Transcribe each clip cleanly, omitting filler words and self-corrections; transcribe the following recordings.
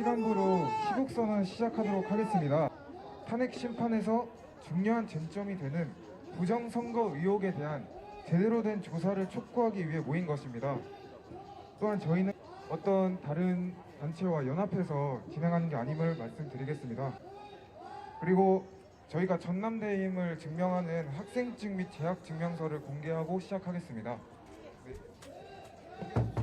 시간부로 시국선언 시작하도록 하겠습니다. 탄핵 심판에서 중요한 쟁점이 되는 부정선거 의혹에 대한 제대로 된 조사를 촉구하기 위해 모인 것입니다. 또한 저희는 어떤 다른 단체와 연합해서 진행하는 게 아님을 말씀드리겠습니다. 그리고 저희가 전남대임을 증명하는 학생증 및 재학증명서를 공개하고 시작하겠습니다. 네.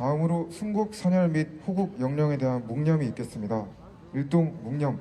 다음으로 순국 선열 및 호국 영령에 대한 묵념이 있겠습니다. 일동 묵념.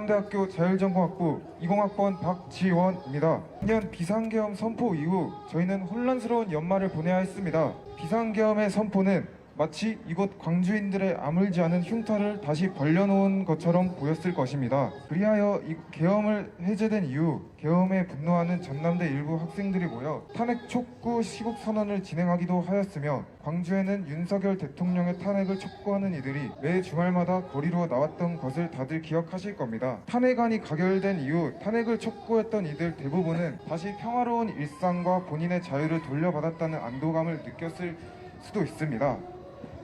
전남대학교 자율전공학부 20학번 박지원입니다. 작년 비상계엄 선포 이후 저희는 혼란스러운 연말을 보내야 했습니다. 비상계엄의 선포는 마치 이곳 광주인들의 아물지 않은 흉터를 다시 벌려놓은 것처럼 보였을 것입니다. 그리하여 이 계엄을 해제된 이후 계엄에 분노하는 전남대 일부 학생들이 모여 탄핵 촉구 시국선언을 진행하기도 하였으며 광주에는 윤석열 대통령의 탄핵을 촉구하는 이들이 매 주말마다 거리로 나왔던 것을 다들 기억하실 겁니다. 탄핵안이 가결된 이후 탄핵을 촉구했던 이들 대부분은 다시 평화로운 일상과 본인의 자유를 돌려받았다는 안도감을 느꼈을 수도 있습니다.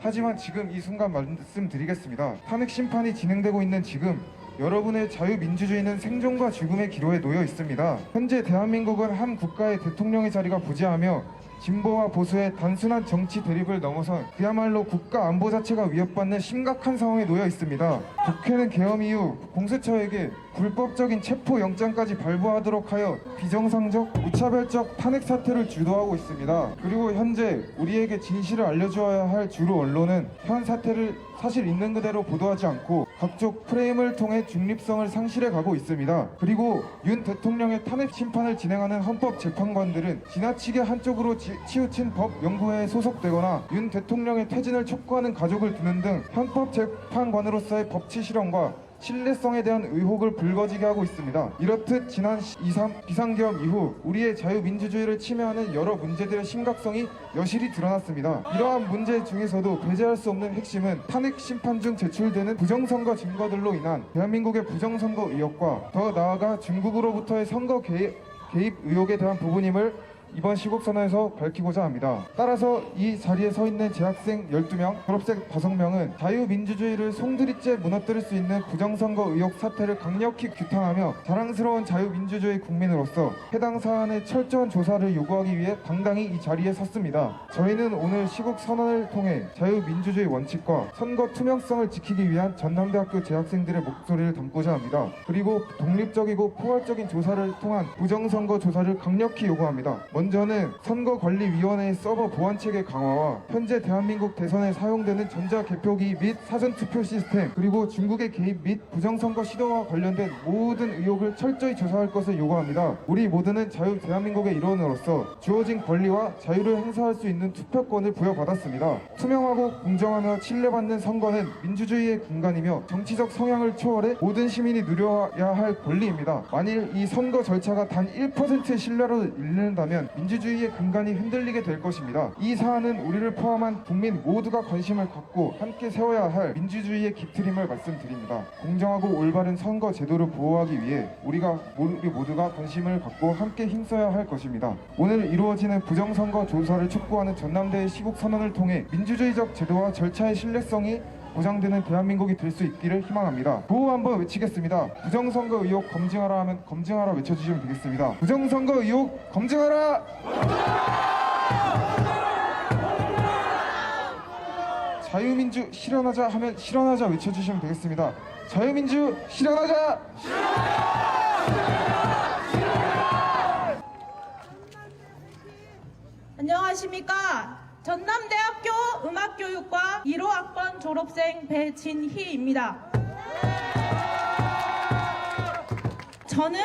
하지만 지금 이 순간 말씀드리겠습니다. 탄핵 심판이 진행되고 있는 지금 여러분의 자유민주주의는 생존과 죽음의 기로에 놓여 있습니다. 현재 대한민국은 한 국가의 대통령의 자리가 부재하며 진보와 보수의 단순한 정치 대립을 넘어선 그야말로 국가 안보 자체가 위협받는 심각한 상황에 놓여 있습니다. 국회는 계엄 이후 공수처에게 불법적인 체포영장까지 발부하도록 하여 비정상적, 무차별적 탄핵 사태를 주도하고 있습니다. 그리고 현재 우리에게 진실을 알려주어야 할 주로 언론은 현 사태를 사실 있는 그대로 보도하지 않고 각종 프레임을 통해 중립성을 상실해 가고 있습니다. 그리고 윤 대통령의 탄핵 심판을 진행하는 헌법재판관들은 지나치게 한쪽으로 치우친 법연구회에 소속되거나 윤 대통령의 퇴진을 촉구하는 가족을 두는 등 헌법재판관으로서의 법치 실현과 신뢰성에 대한 의혹을 불거지게 하고 있습니다. 이렇듯 지난 2.3 비상계엄 이후 우리의 자유민주주의를 침해하는 여러 문제들의 심각성이 여실히 드러났습니다. 이러한 문제 중에서도 배제할 수 없는 핵심은 탄핵 심판 중 제출되는 부정선거 증거들로 인한 대한민국의 부정선거 의혹과 더 나아가 중국으로부터의 선거 개입 의혹에 대한 부분임을 이번 시국선언에서 밝히고자 합니다. 따라서 이 자리에 서 있는 재학생 12명, 졸업생 5명은 자유민주주의를 송두리째 무너뜨릴 수 있는 부정선거 의혹 사태를 강력히 규탄하며 자랑스러운 자유민주주의 국민으로서 해당 사안의 철저한 조사를 요구하기 위해 당당히 이 자리에 섰습니다. 저희는 오늘 시국선언을 통해 자유민주주의 원칙과 선거 투명성을 지키기 위한 전남대학교 재학생들의 목소리를 담고자 합니다. 그리고 독립적이고 포괄적인 조사를 통한 부정선거 조사를 강력히 요구합니다. 먼저는 선거관리위원회의 서버 보안체계 강화와 현재 대한민국 대선에 사용되는 전자개표기 및 사전투표 시스템, 그리고 중국의 개입 및 부정선거 시도와 관련된 모든 의혹을 철저히 조사할 것을 요구합니다. 우리 모두는 대한민국의 일원으로서 주어진 권리와 자유를 행사할 수 있는 투표권을 부여받았습니다. 투명하고 공정하며 신뢰받는 선거는 민주주의의 근간이며 정치적 성향을 초월해 모든 시민이 누려야 할 권리입니다. 만일 이 선거 절차가 단 1%의 신뢰를 잃는다면 민주주의의 근간이 흔들리게 될 것입니다. 이 사안은 우리를 포함한 국민 모두가 관심을 갖고 함께 세워야 할 민주주의의 기틀임을 말씀드립니다. 공정하고 올바른 선거 제도를 보호하기 위해 우리 모두가 관심을 갖고 함께 힘써야 할 것입니다. 오늘 이루어지는 부정선거 조사를 촉구하는 전남대의 시국선언을 통해 민주주의적 제도와 절차의 신뢰성이 보장되는 대한민국이 될 수 있기를 희망합니다. 구호 한번 외치겠습니다. 부정선거 의혹 검증하라 하면 검증하라 외쳐주시면 되겠습니다. 부정선거 의혹 검증하라! 자유민주 실현하자 하면 실현하자 외쳐주시면 되겠습니다. 자유민주 실현하자! 안녕하십니까. 전남대학교 음악교육과 1호학번 졸업생 배진희입니다. 저는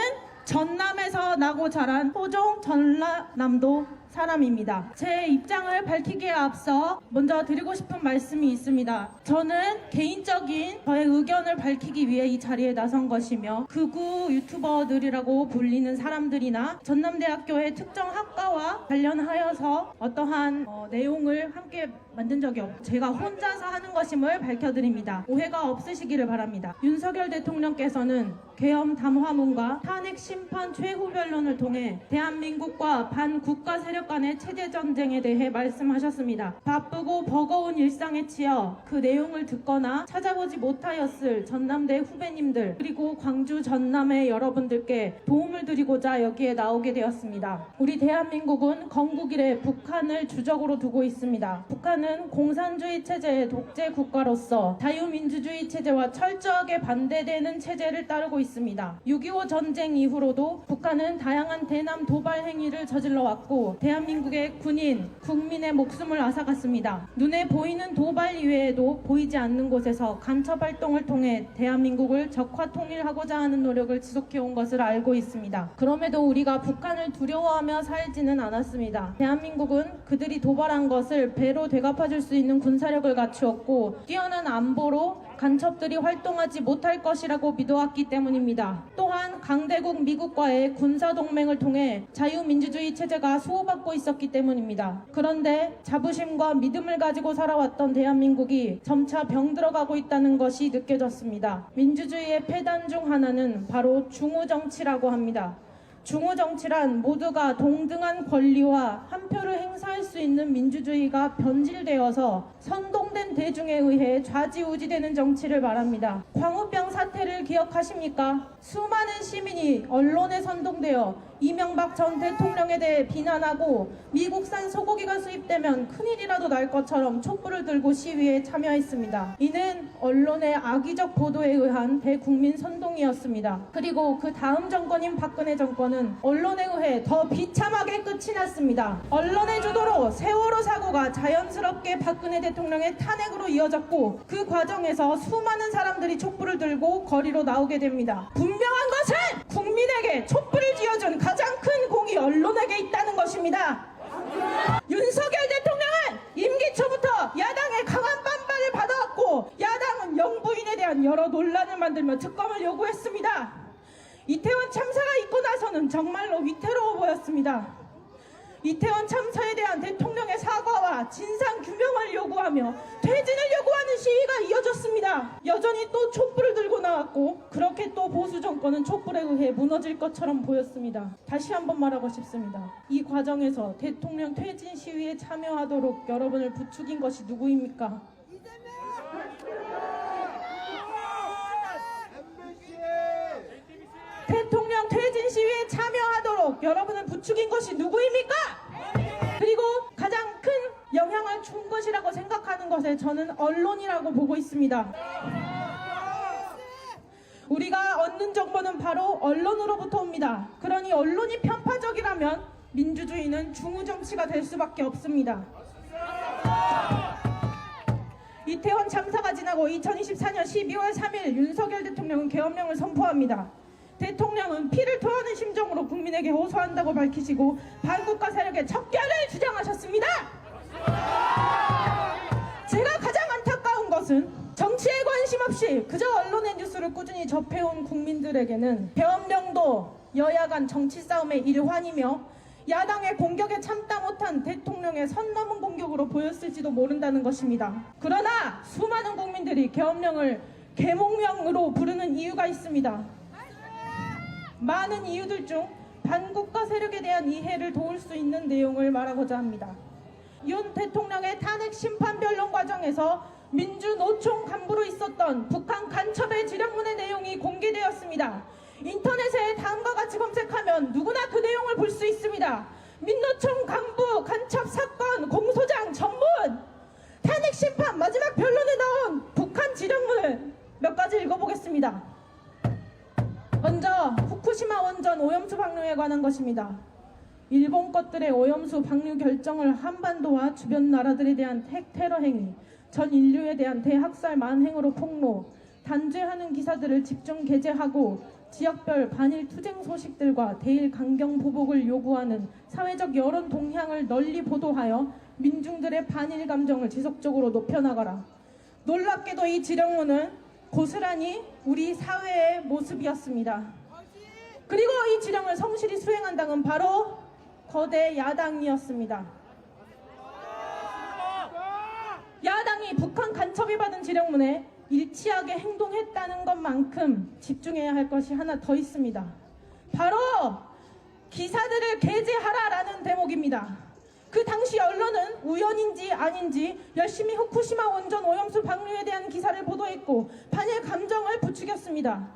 전남에서 나고 자란 토종 전라남도 사람입니다. 제 입장을 밝히기에 앞서 먼저 드리고 싶은 말씀이 있습니다. 저는 개인적인 저의 의견을 밝히기 위해 이 자리에 나선 것이며 극우 유튜버들이라고 불리는 사람들이나 전남대학교의 특정 학과와 관련하여서 어떠한 내용을 함께 만든 적이 없고 제가 혼자서 하는 것임을 밝혀드립니다. 오해가 없으시기를 바랍니다. 윤석열 대통령께서는 계엄 담화문과 탄핵 심판 최후 변론을 통해 대한민국과 반국가 세력 간의 체제 전쟁에 대해 말씀하셨습니다. 바쁘고 버거운 일상에 치여 그 내용을 듣거나 찾아보지 못하였을 전남대 후배님들 그리고 광주 전남의 여러분들께 도움을 드리고자 여기에 나오게 되었습니다. 우리 대한민국은 건국 이래 북한을 주적으로 두고 있습니다. 북한은 공산주의 체제의 독재 국가로서 자유민주주의 체제와 철저하게 반대되는 체제를 따르고 있습니다. 6.25 전쟁 이후로도 북한은 다양한 대남 도발 행위를 저질러 왔고 대한민국의 군인, 국민의 목숨을 앗아갔습니다. 눈에 보이는 도발 이외에도 보이지 않는 곳에서 간첩 활동을 통해 대한민국을 적화 통일하고자 하는 노력을 지속해온 것을 알고 있습니다. 그럼에도 우리가 북한을 두려워하며 살지는 않았습니다. 대한민국은 그들이 도발한 것을 배로 되갚아줄 수 있는 군사력을 갖추었고 뛰어난 안보로 간첩들이 활동하지 못할 것이라고 믿어왔기 때문입니다. 또한 강대국 미국과의 군사동맹을 통해 자유민주주의 체제가 수호받고 있었기 때문입니다. 그런데 자부심과 믿음을 가지고 살아왔던 대한민국이 점차 병들어가고 있다는 것이 느껴졌습니다. 민주주의의 폐단 중 하나는 바로 중우정치라고 합니다. 중우정치란 모두가 동등한 권리와 한 표를 행사할 수 있는 민주주의가 변질되어서 선동된 대중에 의해 좌지우지되는 정치를 말합니다. 광우병 사태를 기억하십니까? 수많은 시민이 언론에 선동되어 이명박 전 대통령에 대해 비난하고 미국산 소고기가 수입되면 큰일이라도 날 것처럼 촛불을 들고 시위에 참여했습니다. 이는 언론의 악의적 보도에 의한 대국민 선동이었습니다. 그리고 그 다음 정권인 박근혜 정권은 언론에 의해 더 비참하게 끝이 났습니다. 언론의 주도로 세월호 사고가 자연스럽게 박근혜 대통령의 탄핵으로 이어졌고 그 과정에서 수많은 사람들이 촛불을 들고 거리로 나오게 됩니다. 분명한 것은 국민에게 촛불을 쥐어준 가장 큰 공이 언론에게 있다는 것입니다. 윤석열 대통령은 임기 초부터 야당의 강한 반발을 받아왔고 야당은 영부인에 대한 여러 논란을 만들며 특검을 요구했습니다. 이태원 참사가 있고 나서는 정말로 위태로워 보였습니다. 이태원 참사에 대한 대통령의 사과와 진상 규명을 요구하며 퇴진을 요구하는 시위가 이어졌습니다. 여전히 또 촛불을 들고 나왔고 그렇게 또 보수 정권은 촛불에 의해 무너질 것처럼 보였습니다. 다시 한번 말하고 싶습니다. 이 과정에서 대통령 퇴진 시위에 참여하도록 여러분을 부추긴 것이 누구입니까? 대통령 퇴진 시위에 참여하도록 여러분을 부추긴 것이 누구입니까? 그리고 가장 큰 영향을 준 것이라고 생각하는 것에 저는 언론이라고 보고 있습니다. 우리가 얻는 정보는 바로 언론으로부터 옵니다. 그러니 언론이 편파적이라면 민주주의는 중우정치가 될 수밖에 없습니다. 이태원 참사가 지나고 2024년 12월 3일 윤석열 대통령은 계엄령을 선포합니다. 대통령은 피를 토하는 심정으로 국민에게 호소한다고 밝히시고 반국가 세력의 척결을 주장하셨습니다. 제가 가장 안타까운 것은 정치에 관심 없이 그저 언론의 뉴스를 꾸준히 접해온 국민들에게는 계엄령도 여야 간 정치 싸움의 일환이며 야당의 공격에 참다 못한 대통령의 선 넘은 공격으로 보였을지도 모른다는 것입니다. 그러나 수많은 국민들이 계엄령을 계몽령으로 부르는 이유가 있습니다. 많은 이유들 중 반국가 세력에 대한 이해를 도울 수 있는 내용을 말하고자 합니다. 윤 대통령의 탄핵 심판 변론 과정에서 민주노총 간부로 있었던 북한 간첩의 지령문의 내용이 공개되었습니다. 인터넷에 다음과 같이 검색하면 누구나 그 내용을 볼 수 있습니다. 민노총 간부 간첩 사건 공소장 전문 탄핵 심판 마지막 변론에 나온 북한 지령문을 몇 가지 읽어보겠습니다. 먼저 후쿠시마 원전 오염수 방류에 관한 것입니다. 일본 것들의 오염수 방류 결정을 한반도와 주변 나라들에 대한 테러 행위, 전 인류에 대한 대학살 만행으로 폭로, 단죄하는 기사들을 집중 게재하고 지역별 반일 투쟁 소식들과 대일 강경 보복을 요구하는 사회적 여론 동향을 널리 보도하여 민중들의 반일 감정을 지속적으로 높여나가라. 놀랍게도 이 지령문은 고스란히 우리 사회의 모습이었습니다. 그리고 이 지령을 성실히 수행한 당은 바로 거대 야당이었습니다. 야당이 북한 간첩이 받은 지령문에 일치하게 행동했다는 것만큼 집중해야 할 것이 하나 더 있습니다. 바로 기사들을 게재하라라는 대목입니다. 그 당시 언론은 우연인지 아닌지 열심히 후쿠시마 원전 오염수 방류에 대한 기사를 보도했고 반일 감정을 부추겼습니다.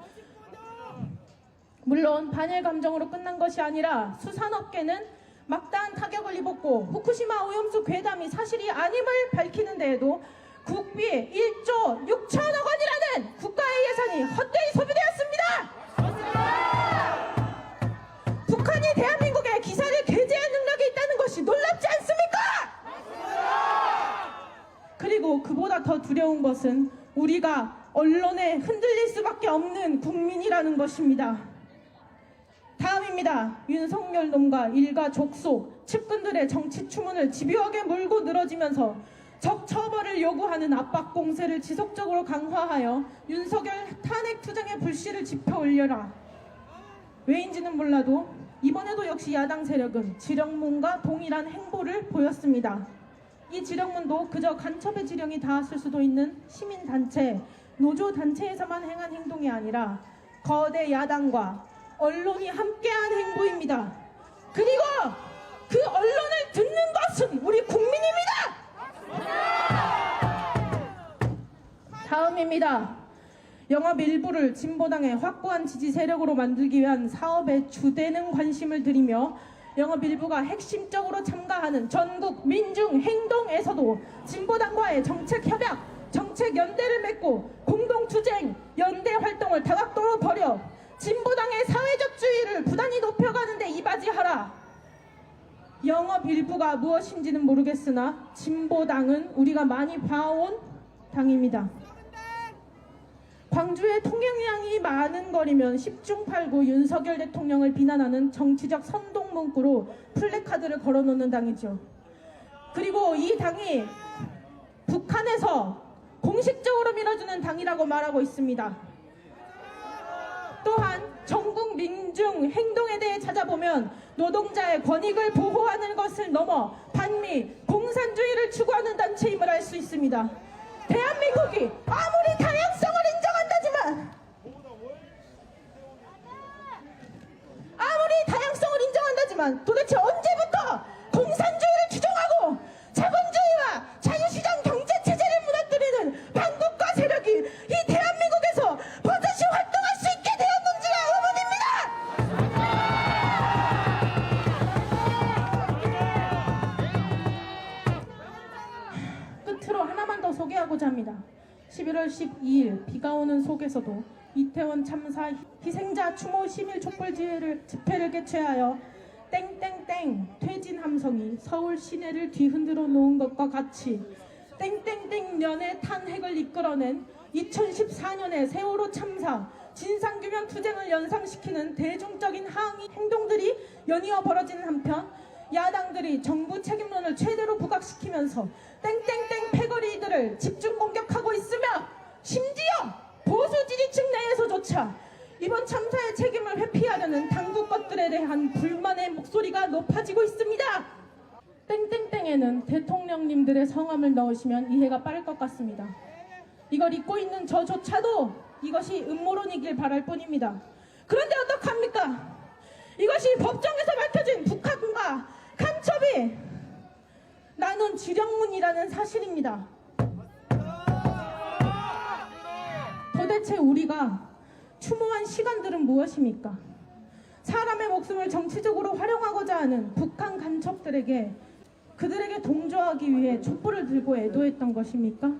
물론 반일 감정으로 끝난 것이 아니라 수산업계는 막다한 타격을 입었고 후쿠시마 오염수 괴담이 사실이 아님을 밝히는 데에도 국비 1조 6천억 원이라는 국가의 예산이 헛되이 소비되었습니다. 북한이 대한민국에 기사를 게재할 능력이 있다는 것이 놀랍지 않습니까? 그리고 그보다 더 두려운 것은 우리가 언론에 흔들릴 수밖에 없는 국민이라는 것입니다. 다음입니다. 윤석열 놈과 일가 족속, 측근들의 정치 추문을 집요하게 물고 늘어지면서 적처벌을 요구하는 압박 공세를 지속적으로 강화하여 윤석열 탄핵 투쟁의 불씨를 지펴 올려라. 왜인지는 몰라도 이번에도 역시 야당 세력은 지령문과 동일한 행보를 보였습니다. 이 지령문도 그저 간첩의 지령이 닿았을 수도 있는 시민단체, 노조단체에서만 행한 행동이 아니라 거대 야당과 언론이 함께한 행보입니다. 그리고 그 언론을 듣는 것은 우리 국민입니다. 다음입니다. 영업 일부를 진보당의 확고한 지지 세력으로 만들기 위한 사업에 주되는 관심을 들이며 영업 일부가 핵심적으로 참가하는 전국 민중 행동에서도 진보당과의 정책 협약, 정책 연대를 맺고 공동 투쟁, 연대 활동을 다각도로 벌여 진보당의 사회적 주의를 부단히 높여가는 데 이바지하라. 영업 일부가 무엇인지는 모르겠으나 진보당은 우리가 많이 봐온 당입니다. 광주에 통행량이 많은 거리면 10중 8구 윤석열 대통령을 비난하는 정치적 선동 문구로 플래카드를 걸어놓는 당이죠. 그리고 이 당이 북한에서 공식적으로 밀어주는 당이라고 말하고 있습니다. 또한 전국 민중 행동에 대해 찾아보면 노동자의 권익을 보호하는 것을 넘어 반미 공산주의를 추구하는 단체임을 알 수 있습니다. 대한민국이 아무리 다양성을 인정한다지만 도대체 언제부터 공산주의를 추종하고 자본주의와 자유시장 경제체제를 무너뜨리는 반국가 세력이 이 대한민국에서 버젓이 활동할 수 있게 되었는지가 의문입니다. 끝으로 하나만 더 소개하고자 합니다. 11월 12일 비가 오는 속에서도 이태원 참사 희생자 추모 시민 촛불 집회를 개최하여 땡땡땡 퇴진 함성이 서울 시내를 뒤흔들어 놓은 것과 같이 땡땡땡 년의 탄핵을 이끌어낸 2014년의 세월호 참사 진상규명 투쟁을 연상시키는 대중적인 항의 행동들이 연이어 벌어지는 한편 야당들이 정부 책임론을 최대로 부각시키면서 땡땡땡 패거리들을 집중 공격하고 있으며 심지어 보수 지지층 내에서조차 이번 참사의 책임을 회피하려는 당국 것들에 대한 불만의 목소리가 높아지고 있습니다. 땡땡땡에는 대통령님들의 성함을 넣으시면 이해가 빠를 것 같습니다. 이걸 잊고 있는 저조차도 이것이 음모론이길 바랄 뿐입니다. 그런데 어떡합니까? 이것이 법정에서 밝혀진 북한과 간첩이 나눈 지령문이라는 사실입니다. 도대체 우리가 추모한 시간들은 무엇입니까? 사람의 목숨을 정치적으로 활용하고자 하는 북한 간첩들에게 그들에게 동조하기 위해 촛불을 들고 애도했던 것입니까?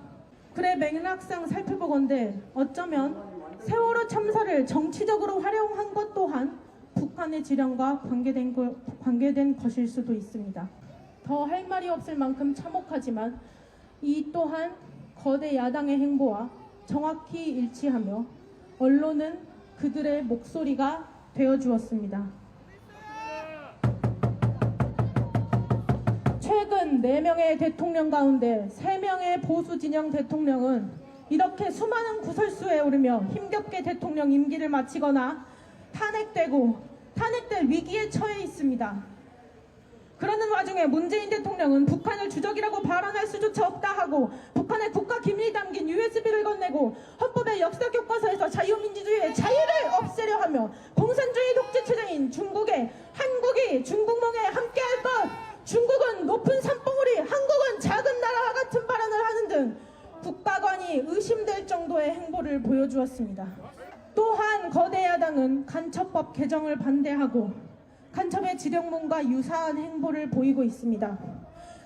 그래 맥락상 살펴보건대 어쩌면 세월호 참사를 정치적으로 활용한 것 또한 북한의 지령과 관계된 것일 수도 있습니다. 더 할 말이 없을 만큼 참혹하지만 이 또한 거대 야당의 행보와 정확히 일치하며 언론은 그들의 목소리가 되어주었습니다. 최근 4명의 대통령 가운데 3명의 보수 진영 대통령은 이렇게 수많은 구설수에 오르며 힘겹게 대통령 임기를 마치거나 탄핵될 위기에 처해 있습니다. 그러는 와중에 문재인 대통령은 북한을 주적이라고 발언할 수조차 없다 하고 북한의 국가 기밀이 담긴 USB를 건네고 헌법의 역사 교과서에서 자유민주주의의 자유를 없애려 하며 공산주의 독재 체제인 한국이 중국몽에 함께할 것, 중국은 높은 산봉우리, 한국은 작은 나라와 같은 발언을 하는 등 국가관이 의심될 정도의 행보를 보여주었습니다. 또한 거대 야당은 간첩법 개정을 반대하고 간첩의 지령문과 유사한 행보를 보이고 있습니다.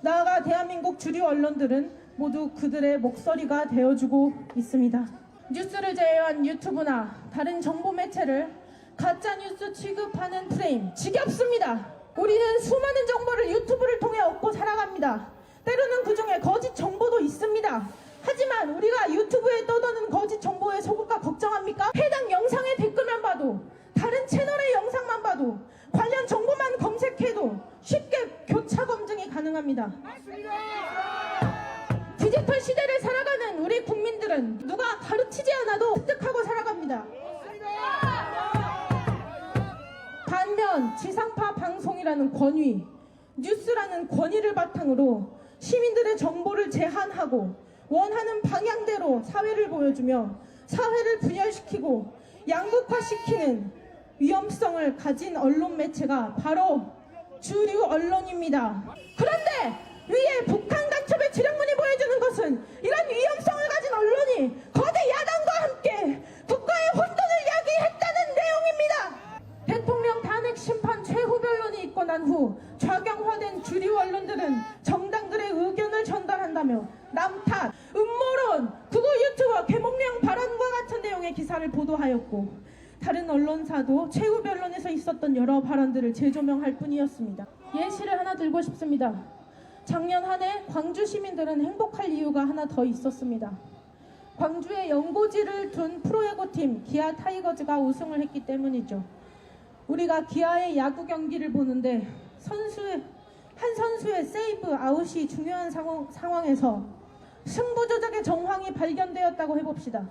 나아가 대한민국 주류 언론들은 모두 그들의 목소리가 되어주고 있습니다. 뉴스를 제외한 유튜브나 다른 정보 매체를 가짜뉴스 취급하는 프레임 지겹습니다. 우리는 수많은 정보를 유튜브를 통해 얻고 살아갑니다. 때로는 그중에 거짓 정보도 있습니다. 하지만 우리가 유튜브에 떠도는 거짓 정보에 속을까 걱정합니까? 해당 영상의 댓글만 봐도, 다른 채널의 영상만 봐도, 관련 정보만 검색해도 쉽게 교차 검증이 가능합니다. 디지털 시대를 살아가는 우리 국민들은 누가 가르치지 않아도 습득하고 살아갑니다. 반면 지상파 방송이라는 권위, 뉴스라는 권위를 바탕으로 시민들의 정보를 제한하고 원하는 방향대로 사회를 보여주며 사회를 분열시키고 양극화시키는 위험성을 가진 언론 매체가 바로 주류 언론입니다. 그런데 위에 북한 간첩의 지령문이 보여주는 것은 이런 위험성을 가진 언론이 거대 야당과 함께 국가의 혼돈을 야기했다는 내용입니다. 대통령 탄핵 심판 최후 변론이 있고 난 후 좌경화된 주류 언론들은 정당들의 의견을 전달한다며 남탓, 음모론, 극우 유튜버 개몽령 발언과 같은 내용의 기사를 보도하였고 다른 언론사도 최후 변론에서 있었던 여러 발언들을 재조명할 뿐이었습니다. 예시를 하나 들고 싶습니다. 작년 한 해 광주 시민들은 행복할 이유가 하나 더 있었습니다. 광주에 연고지를 둔 프로야구팀 기아 타이거즈가 우승을 했기 때문이죠. 우리가 기아의 야구 경기를 보는데 한 선수의 세이브 아웃이 중요한 상황에서 승부 조작의 정황이 발견되었다고 해봅시다.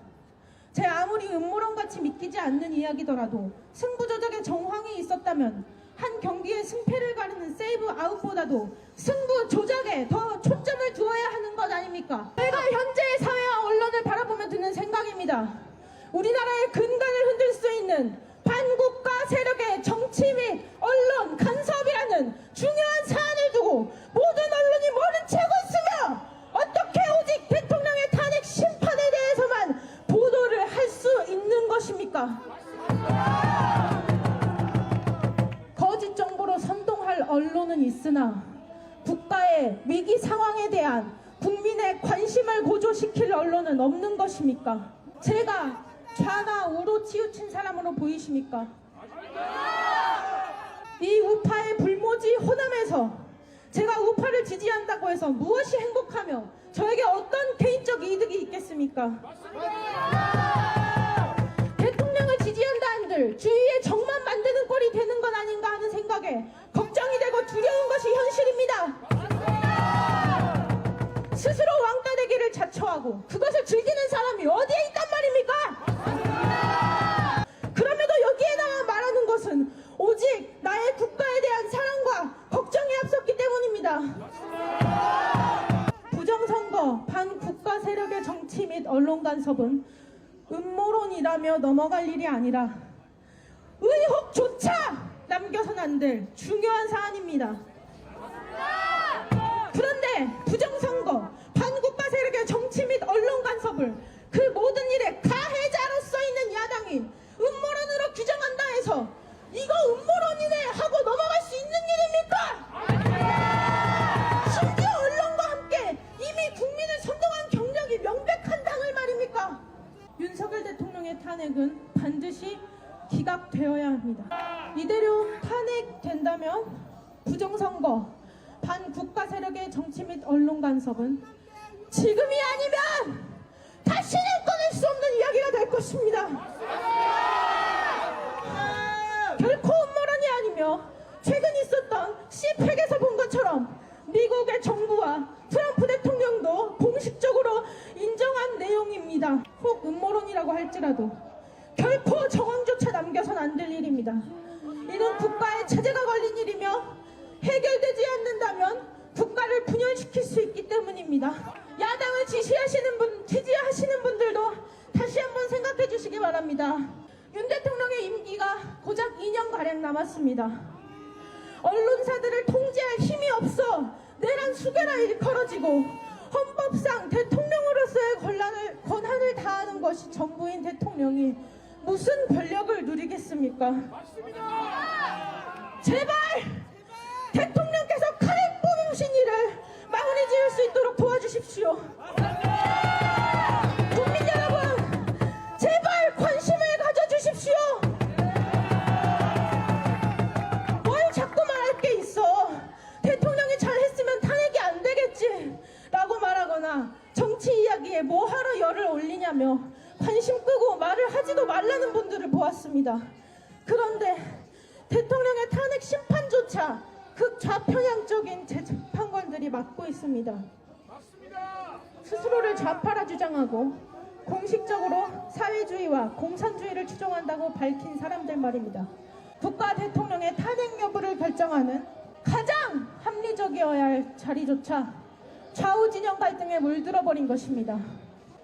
제 아무리 음모론같이 믿기지 않는 이야기더라도 승부 조작의 정황이 있었다면 한 경기의 승패를 가르는 세이브 아웃보다도 승부 조작에 더 초점을 두어야 하는 것 아닙니까? 제가 현재의 사회와 언론을 바라보며 드는 생각입니다. 우리나라의 근간을 흔들 수 있는 반국가 세력의 정치 및 언론 간섭이라는 중요한 사안을 두고 모든 언론이 머리를 채고 있으며 어떻게 오직 대통령의 탄핵 심판에 대해서만 보도를 할 수 있는 것입니까? 거짓 정보로 선동할 언론은 있으나 국가의 위기 상황에 대한 국민의 관심을 고조시킬 언론은 없는 것입니까? 제가 좌나 우로 치우친 사람으로 보이십니까? 이 우파의 불모지 호남에서 제가 우파를 지지한다고 해서 무엇이 행복하며 저에게 어떤 개인적 이득이 있겠습니까? 대통령을 지지한다 한들 주위에 적만 만드는 꼴이 되는 건 아닌가 하는 생각에 걱정이 되고 두려운 것이 현실입니다. 스스로 왕따 되기를 자처하고 그것을 즐기는 사람이 어디에 있단 말입니까? 그럼에도 여기에다가 말하는 것은 오직 나의 국가에 대한 사랑과 걱정이 앞섰기 때문입니다. 부정선거, 반국가 세력의 정치 및 언론 간섭은 음모론이라며 넘어갈 일이 아니라 의혹조차 남겨선 안 될 중요한 사안입니다. 그런데 부정선거, 반국가 세력의 정치 및 언론 간섭을 그 모든 일의 가해자로서 있는 야당이 음모론으로 규정한다 해서 이거 음모론이네 하고 넘어갈 수 있는 일입니까? 심지어 언론과 함께 이미 국민을 선동한 경력이 명백한 당을 말입니까? 윤석열 대통령의 탄핵은 반드시 기각되어야 합니다. 이대로 탄핵된다면 부정선거, 반국가 세력의 정치 및 언론 간섭은 지금이 아니면 다시는 꺼낼 수 없는 이야기가 될 것입니다. 결코 음모론이 아니며 최근 있었던 CPEC에서 본 것처럼 미국의 정부와 트럼프 대통령도 공식적으로 인정한 내용입니다. 혹 음모론이라고 할지라도 결코 정황조차 남겨선 안 될 일입니다. 이는 국가의 체제가 걸린 일이며 해결되지 않는다면 국가를 분열시킬 수 있기 때문입니다. 야당을 지지하시는 분들도 다시 한번 생각해 주시기 바랍니다. 윤 대통령의 임기가 고작 2년가량 남았습니다. 언론사들을 통제할 힘이 없어 내란 수개라 일컬어지고 헌법상 대통령으로서의 권한을 다하는 것이 전부인 대통령이 무슨 권력을 누리겠습니까? 제발 대통령께서 칼을 뽑으신 일을 마무리 지을 수 있도록 도와주십시오. 국민 여러분, 제발 관심을 가져주십시오. 뭘 자꾸 말할 게 있어. 대통령이 잘했으면 탄핵이 안 되겠지 라고 말하거나 정치 이야기에 뭐하러 열을 올리냐며 관심 끄고 말을 하지도 말라는 분들을 보았습니다. 그런데 대통령의 탄핵 심판조차 극좌편향적인 재판관들이 맡고 있습니다. 스스로를 좌파라 주장하고 공식적으로 사회주의와 공산주의를 추종한다고 밝힌 사람들 말입니다. 국가 대통령의 탄핵 여부를 결정하는 가장 합리적이어야 할 자리조차 좌우 진영 갈등에 물들어버린 것입니다.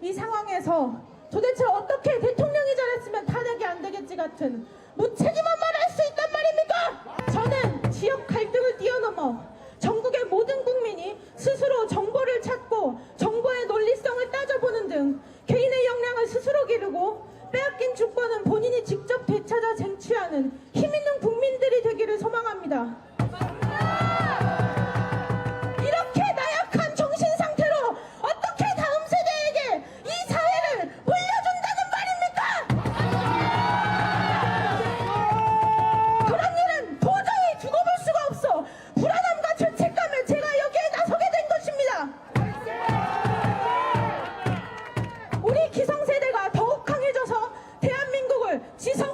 이 상황에서 도대체 어떻게 대통령이 잘했으면 탄핵이 안 되겠지 같은 무책임한 말을 할 수 있단 말입니까? 저는 지역 갈등을 뛰어넘어 전국의 모든 국민이 스스로 정보를 찾고 정보의 논리성을 따져보는 등 개인의 역량을 스스로 기르고 빼앗긴 주권은 본인이 직접 되찾아 쟁취하는 힘있는 국민들이 되기를 소망합니다. 이렇게 나약한 정신 상태로 어떻게 다음 세대에게 이 사회를 물려준다는 말입니까? 그런 일은 도저히 두고 볼 수가 없어 불안함과 죄책감에 제가 여기에 나서게 된 것입니다. 우리 기성세대가 더욱 강해져서 대한민국을 지속